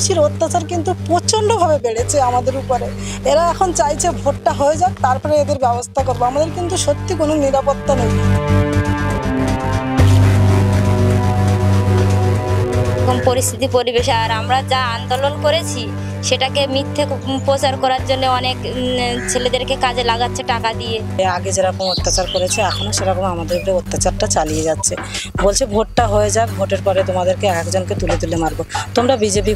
টিএমসির অত্যাচার কিন্তু প্রচণ্ডভাবে বেড়েছে আমাদের উপরে। এরা এখন চাইছে ভোটটা হয়ে যাক, তারপরে এদের ব্যবস্থা করবো। আমাদের কিন্তু সত্যি কোনো নিরাপত্তা নেই। পরিস্থিতি পরিবেশে আর আমরা যা আন্দোলন করেছি সেটাকে মিথ্যে প্রচার করার জন্য অনেক ছেলেদেরকে কাজে লাগাচ্ছে টাকা দিয়ে। আগে যেরকম অত্যাচার করেছে এখনো সেরকম আমাদের উপরে অত্যাচারটা চালিয়ে যাচ্ছে। বলছে ভোটটা হয়ে যাক, ভোটের পরে তোমাদেরকে একজনকে তুলে তুলে মারবো, তোমরা বিজেপি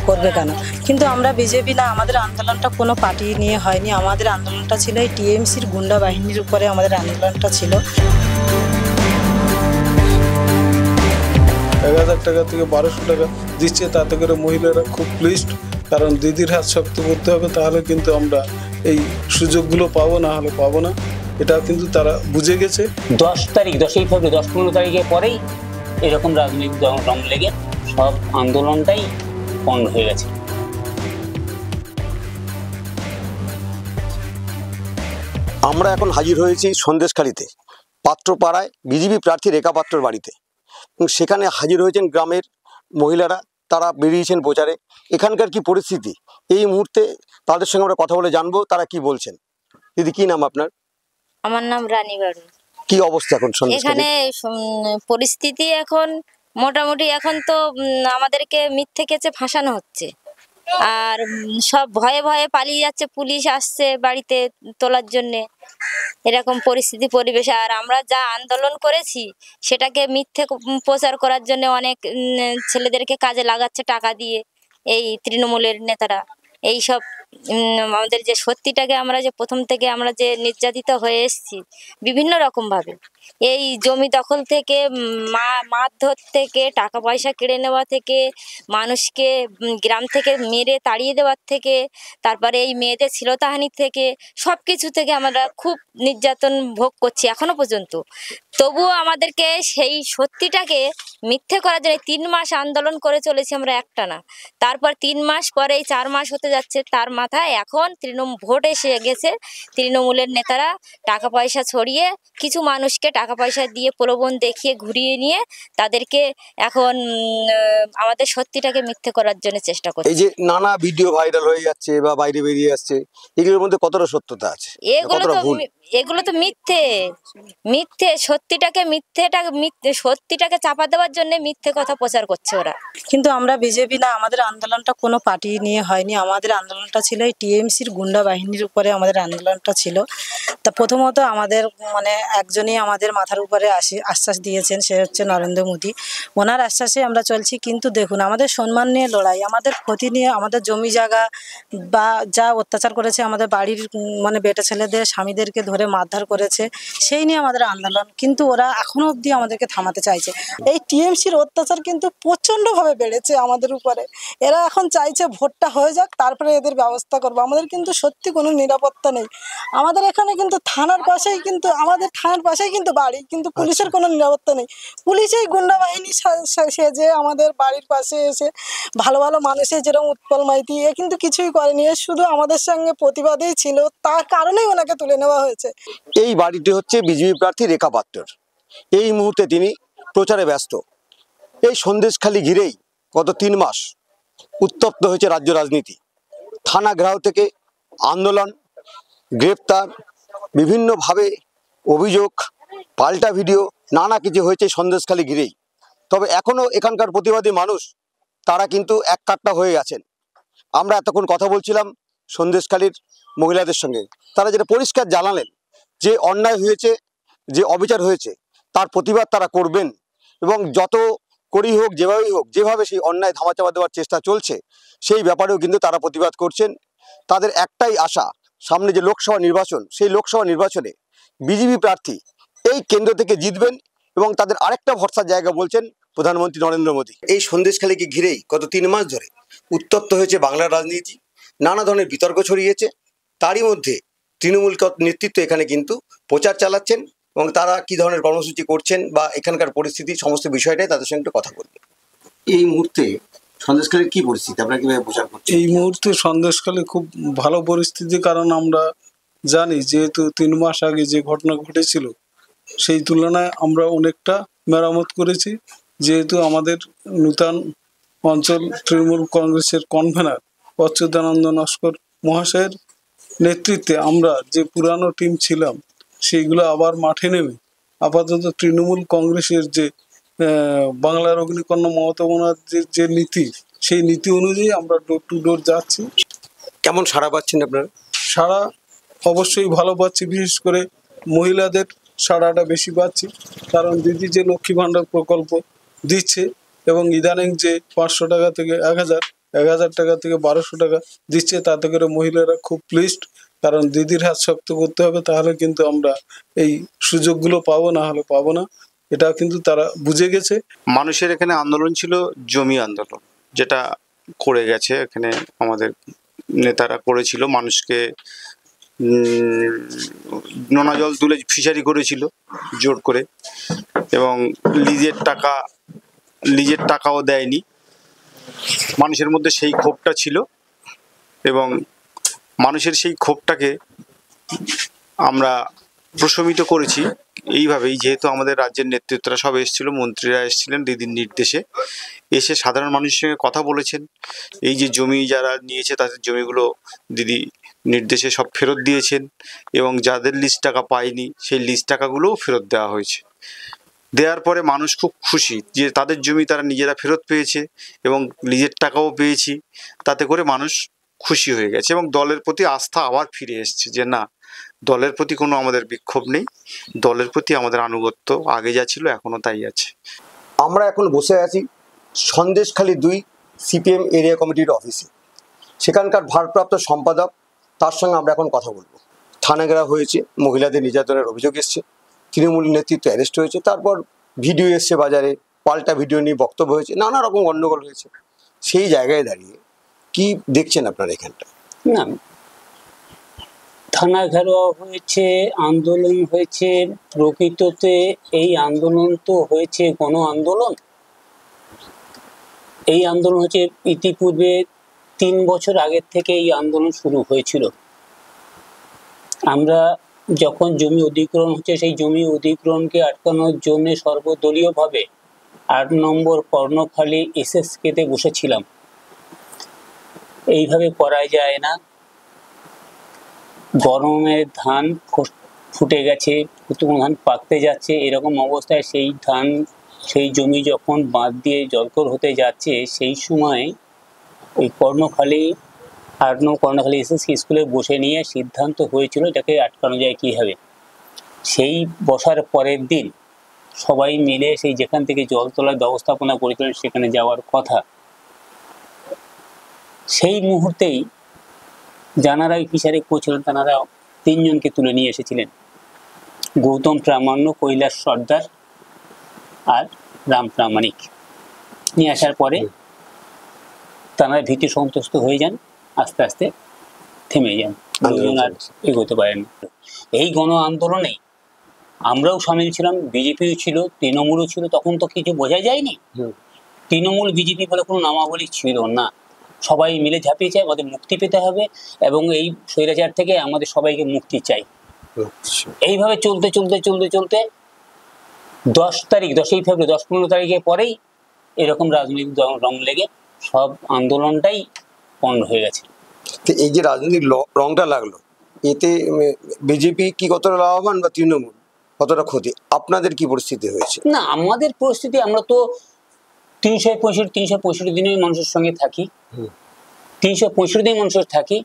করবে কেন? কিন্তু আমরা বিজেপি না, আমাদের আন্দোলনটা কোনো পার্টি নিয়ে হয়নি। আমাদের আন্দোলনটা ছিল এই টিএমসির গুন্ডা বাহিনীর উপরে আমাদের আন্দোলনটা ছিল। 1000 টাকা থেকে 1200 টাকা দিচ্ছে, তাতে করে মহিলারা খুব প্লিজড, কারণ দিদির হাত শক্ত করতে হবে, তাহলে কিন্তু আমরা এই সুযোগগুলো পাবো, না হলে পাবো না। এটা কিন্তু তারা বুঝে গেছে। 10 তারিখ 10ই ফেব্রুয়ারি 10-15 তারিখের পরেই এরকম রাজনৈতিক রং লেগে সব আন্দোলনটাই বন্ধ হয়ে গেছে। আমরা এখন হাজির হয়েছি সন্দেশখালীতে, পাত্রপাড়ায় বিজেপি প্রার্থী রেখা পাত্রর বাড়িতে। এবং সেখানে হাজির হয়েছেন গ্রামের মহিলারা, তারা বেরিয়েছেন প্রচারে। এখানকার কি পরিস্থিতি এই মুহূর্তে তাদের সঙ্গে আমরা কথা বলে জানবো তারা কি বলছেন। দিদি, কি নাম আপনার? আমার নাম রানী বাড়ু। কি অবস্থা এখন এখানে পরিস্থিতি? এখন মোটামুটি এখন তো আমাদেরকে মিথ্যে কেচে ফাঁসানো হচ্ছে, আর সব ভয়ে ভয়ে পালিয়ে যাচ্ছে, পুলিশ আসছে বাড়িতে তোলার জন্যে। এরকম পরিস্থিতি পরিবেশে আর আমরা যা আন্দোলন করেছি সেটাকে মিথ্যে প্রচার করার জন্য অনেক ছেলেদেরকে কাজে লাগাচ্ছে টাকা দিয়ে এই তৃণমূলের নেতারা। এই সব আমাদের যে সত্যিটাকে আমরা যে প্রথম থেকে আমরা যে নির্যাতিত হয়ে এসেছি বিভিন্ন রকম ভাবে, এই জমি দখল থেকে মারধর থেকে টাকা পয়সা কেড়ে নেওয়া থেকে মানুষকে গ্রাম থেকে মেরে তাড়িয়ে দেওয়ার থেকে, তারপরে এই মেয়েদের শ্লীলতাহানি থেকে, সব কিছু থেকে আমরা খুব নির্যাতন ভোগ করছি এখনো পর্যন্ত। তবুও আমাদেরকে সেই সত্যিটাকে মিথ্যে করার জন্য 3 মাস আন্দোলন করে চলেছি আমরা একটানা। তারপর 3 মাস পরে 4 মাস হতে যাচ্ছে, তার মাথায় এখন ভোট এসে গেছে। তৃণমূলের নেতারা টাকা পয়সা ছড়িয়ে কিছু মানুষকে টাকা পয়সা দিয়ে প্রলোভন দেখিয়ে ঘুরিয়ে নিয়ে তাদেরকে এখন আমাদের সত্যিটাকে মিথ্যে করার জন্য চেষ্টা করছে। এই যে নানা ভিডিও ভাইরাল হয়ে যাচ্ছে বা বাইরে বেরিয়ে আসছে, এগুলোর মধ্যে কতটা সত্যতা আছে? এগুলো তো মিথ্যে সত্যিটাকে চাপা দেওয়ার জন্য মিথ্যে কথা প্রচার করছে ওরা। কিন্তু আমরা বিজেপি না, আমাদের আন্দোলনটা কোনো পার্টি নিয়ে হয়নি। আমাদের আন্দোলনটা ছিল এই টিএমসির গুন্ডা বাহিনীর উপরে আমাদের আন্দোলনটা ছিল। তা প্রথমত আমাদের একজনই আমাদের মাথার উপরে আশ্বাস দিয়েছেন, সে হচ্ছে নরেন্দ্র মোদী। ওনার আশ্বাসে আমরা চলছি। কিন্তু দেখুন, আমাদের সম্মান নিয়ে লড়াই, আমাদের ক্ষতি নিয়ে, আমাদের জমি জায়গা বা যা অত্যাচার করেছে আমাদের বাড়ির বেটা ছেলেদের স্বামীদেরকে ধরে মারধর করেছে, সেই নিয়ে আমাদের আন্দোলন। কিন্তু ওরা এখনো অবধি আমাদেরকে থামাতে চাইছে। এই টিএমসির অত্যাচার কিন্তু প্রচণ্ডভাবে বেড়েছে আমাদের উপরে। এরা এখন চাইছে ভোটটা হয়ে যাক, তারপরে এদের ব্যবস্থা করবো। আমাদের কিন্তু সত্যি কোনো নিরাপত্তা নেই। আমাদের এখানে কিন্তু থানার পাশেই কিন্তু বাড়ি, কিন্তু পুলিশের কোনো নিরাপত্তা নেই। পুলিশেই গুন্ডা বাহিনী সেজে আমাদের বাড়ির পাশে এসে ভালো ভালো মানুষের যেরকম উৎপল মাইতি, এ কিন্তু কিছুই করেনি। এ শুধু আমাদের সঙ্গে প্রতিবাদেই ছিল, তার কারণেই ওনাকে তুলে নেওয়া হয়েছে। এই বাড়িটি হচ্ছে বিজেপি প্রার্থী রেখা পাত্রর। এই মুহূর্তে তিনি প্রচারে ব্যস্ত। এই সন্দেশখালী ঘিরেই গত 3 মাস উত্তপ্ত হয়েছে রাজ্য রাজনীতি। থানা ঘেরাও থেকে আন্দোলন, গ্রেপ্তার, বিভিন্নভাবে অভিযোগ, পাল্টা ভিডিও, নানা কিছু হয়েছে সন্দেশখালী ঘিরেই। তবে এখনও এখানকার প্রতিবাদী মানুষ তারা কিন্তু এক কাট্টা হয়ে গেছেন। আমরা এতক্ষণ কথা বলছিলাম সন্দেশখালীর মহিলাদের সঙ্গে, তারা যেটা পরিষ্কার জানালেন যে অন্যায় হয়েছে, যে অবিচার হয়েছে, তার প্রতিবাদ তারা করবেন এবং যত করেই হোক, যেভাবেই হোক, যেভাবে সেই অন্যায় ধামাচাপা দেওয়ার চেষ্টা চলছে সেই ব্যাপারেও কিন্তু তারা প্রতিবাদ করছেন। তাদের একটাই আশা, সামনে যে লোকসভা নির্বাচন, সেই লোকসভা নির্বাচনে বিজেপি প্রার্থী এই কেন্দ্র থেকে জিতবেন এবং তাদের আরেকটা ভরসার জায়গা বলছেন প্রধানমন্ত্রী নরেন্দ্র মোদী। এই সন্দেশখালীকে ঘিরেই গত 3 মাস ধরে উত্তপ্ত হয়েছে বাংলার রাজনীতি, নানা ধরনের বিতর্ক ছড়িয়েছে। তারই মধ্যে তৃণমূল নেতৃত্ব এখানে কিন্তু প্রচার চালাচ্ছেন এবং তারা কি ধরনের কর্মসূচি করছেন বা এখানকার পরিস্থিতি, সমস্ত বিষয়টাই তাদের সঙ্গে কথা বলবেন। এই মুহূর্তে সন্দেশখালীর কি পরিস্থিতি, আপনারা কিভাবে প্রচার করছেন? এই মুহূর্তে সন্দেশখালী খুব ভালো পরিস্থিতি, কারণ আমরা জানি যেহেতু 3 মাস আগে যে ঘটনা ঘটেছিল সেই তুলনায় আমরা অনেকটা মেরামত করেছি। যেহেতু আমাদের নূতন অঞ্চল তৃণমূল কংগ্রেসের কনভেনার অচ্যুতানন্দ নস্কর মহাশয়ের নেতৃত্বে আমরা যে পুরানো টিম ছিলাম সেইগুলো আবার মাঠে নেমে আপাতত তৃণমূল কংগ্রেসের যে বাংলার অগ্নিকন্যা মমতা বন্দ্যোপাধ্যায়ের যে নীতি, সেই নীতি অনুযায়ী আমরা ডোর টু ডোর যাচ্ছি। কেমন সাড়া পাচ্ছেন আপনারা? সাড়া অবশ্যই ভালো পাচ্ছি, বিশেষ করে মহিলাদের সাড়াটা বেশি পাচ্ছি, কারণ দিদি যে লক্ষ্মী ভাণ্ডার প্রকল্প দিচ্ছে এবং ইদানিং যে 500 টাকা থেকে 1000 টাকা থেকে 1200 টাকা দিচ্ছে, তাতে করে মহিলারা খুব প্লিজড। কারণ দিদির হাত শক্ত করতে হবে, তাহলে কিন্তু আমরা এই সুযোগগুলো পাবো, না হলে পাবো না। এটা কিন্তু তারা বুঝে গেছে। মানুষের এখানে আন্দোলন ছিল জমি আন্দোলন, যেটা করে গেছে এখানে আমাদের নেতারা করেছিল। মানুষকে নোনা জল তুলে ফিশারি করেছিল জোর করে, এবং লিজের টাকাও দেয়নি। মানুষের মধ্যে সেই ক্ষোভটা ছিল এবং মানুষের সেই ক্ষোভটাকে আমরা প্রশমিত করেছি এইভাবেই, যেহেতু আমাদের রাজ্যের নেতৃত্বরা সব এসেছিল, মন্ত্রীরা এসেছিলেন দিদির নির্দেশে, এসে সাধারণ মানুষের সঙ্গে কথা বলেছেন। এই যে জমি যারা নিয়েছে তাদের জমিগুলো দিদি নির্দেশে সব ফেরত দিয়েছেন, এবং যাদের লিস্ট টাকা পায়নি সেই লিস্ট টাকাগুলোও ফেরত দেওয়া হয়েছে। দেওয়ার পরে মানুষ খুব খুশি যে তাদের জমি তারা নিজেরা ফেরত পেয়েছে এবং লিজের টাকাও পেয়েছি। তাতে করে মানুষ খুশি হয়ে গেছে এবং দলের প্রতি আস্থা আবার ফিরে এসছে, যে না, দলের প্রতি কোনো আমাদের বিক্ষোভ নেই, দলের প্রতি আমাদের আনুগত্য আগে যা ছিল এখনো তাই আছে। আমরা এখন বসে আছি সন্দেশখালী 2 সিপিএম এরিয়া কমিটির অফিসে। সেখানকার ভারপ্রাপ্ত সম্পাদক, তার সঙ্গে আমরা এখন কথা বলবো। থানা ঘেরা হয়েছে, মহিলাদের নির্যাতনের অভিযোগ এসছে, তৃণমূল নেতৃত্ব অ্যারেস্ট হয়েছে, তারপর ভিডিও এসছে বাজারে, পাল্টা ভিডিও নিয়ে বক্তব্য হয়েছে, নানা রকম গণ্ডগোল হয়েছে। সেই জায়গায় দাঁড়িয়ে কি দেখছেন আপনারা এখানটা? না, থানা ঘেরাও হয়েছে, আন্দোলন হয়েছে, প্রকৃততে এই আন্দোলন তো হয়েছে গণ আন্দোলন। এই আন্দোলন হচ্ছে ইতিপূর্বে 3 বছর আগের থেকে এই আন্দোলন শুরু হয়েছিল। আমরা যখন জমি অধিগ্রহণ হচ্ছে, সেই জমি অধিগ্রহণকে আটকানোর জন্য সর্বদলীয়ভাবে 8 নম্বর কর্ণখালী এসএসকেতে বসেছিলাম। এইভাবে করা যায় না। গরমের ধান ফুটে গেছে, কোনো ধান পাকতে যাচ্ছে, এরকম অবস্থায় সেই জমি যখন বাঁধ দিয়ে জলকর হতে যাচ্ছে, সেই সময় ওই কর্ণখালী 8 নম্বর কর্ণখালী এসএসকে স্কুলে বসে নিয়ে সিদ্ধান্ত হয়েছিল এটাকে আটকানো যায় কীভাবে। সেই বসার পরের দিন সবাই মিলে সেই যেখান থেকে জল তোলার ব্যবস্থাপনা করেছিলেন সেখানে যাওয়ার কথা। সেই মুহূর্তেই যারা ফিশারি করছিলেন তারা 3 জনকে তুলে নিয়ে এসেছিলেন, গৌতম প্রামাণ্য, কৈলাস সর্দার আর রাম প্রামাণিক। নিয়ে আসার পরে তারা ভীতি সন্তুষ্ট হয়ে যান, আস্তে আস্তে থেমে যান, আর এগোতে পারেন। এই গণ আন্দোলনে আমরাও সামিল ছিলাম, বিজেপিও ছিল, তৃণমূলও ছিল। তখন তো কিছু বোঝা যায়নি, তৃণমূল বিজেপি বলে কোনো নামাবলী ছিল না। সবাই মিলে ঝাঁপিয়েছে, আমাদের মুক্তি পেতে হবে এবং এই স্বৈরাচার থেকে আমাদের সবাইকে মুক্তি চাই। এইভাবে চলতে 10ই ফেব্রুয়ারি 10-15 তারিখের পরেই এরকম রাজনৈতিক রং লেগে সব আন্দোলনটাই পণ্ড হয়ে গেছে। এই যে রাজনৈতিক রংটা লাগলো, এতে বিজেপি কি কতটা লাভবান বা তৃণমূল কতটা ক্ষতি? আপনাদের কি পরিস্থিতি হয়েছে? না, আমাদের পরিস্থিতি, আমরা তো 365 দিনই মানুষের সঙ্গে থাকি, 365 দিন মানুষের থাকি,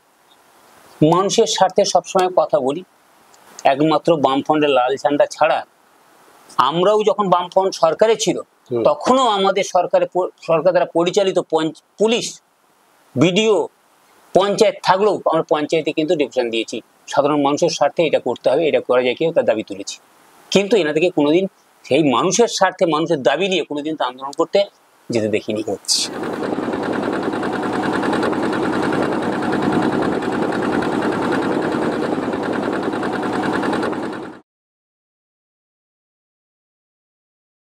মানুষের স্বার্থে সবসময় কথা বলি। একমাত্র বামফ্রন্টের লাল ঝান্ডা ছাড়া, আমরাও যখন বামফ্রন্ট সরকারে ছিল তখনও আমাদের সরকার দ্বারা পরিচালিত পুলিশ, বিডিও, পঞ্চায়েত থাকলেও আমরা পঞ্চায়েতে কিন্তু ডিভিশন দিয়েছি। সাধারণ মানুষের স্বার্থে এটা করতে হবে, এটা করা যায় কেউ তার দাবি তুলেছি। কিন্তু এনাদেরকে কোনোদিন সেই মানুষের স্বার্থে, মানুষের দাবি নিয়ে কোনোদিন তো আন্দোলন করতে যেতে দেখিনি।